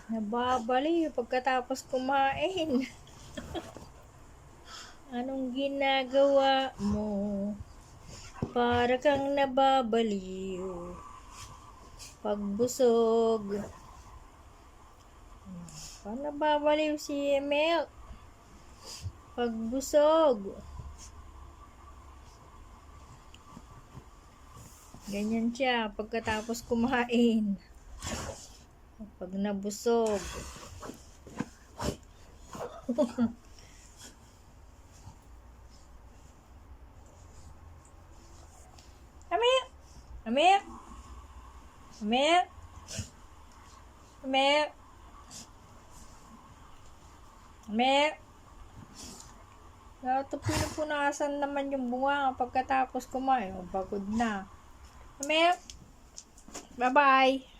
Nababaliw pagkatapos kumain. Anong ginagawa mo? Para kang nababaliw. Pagbusog. Parang nababaliw si Milk. Pagbusog. Ganyan siya pagkatapos kumain. Pag nabusog. Amir! Amir! Amir! Amir! Amir! Ito pinupunasan naman yung bunga pagkatapos kumain. Pagod na. Amir! Bye-bye!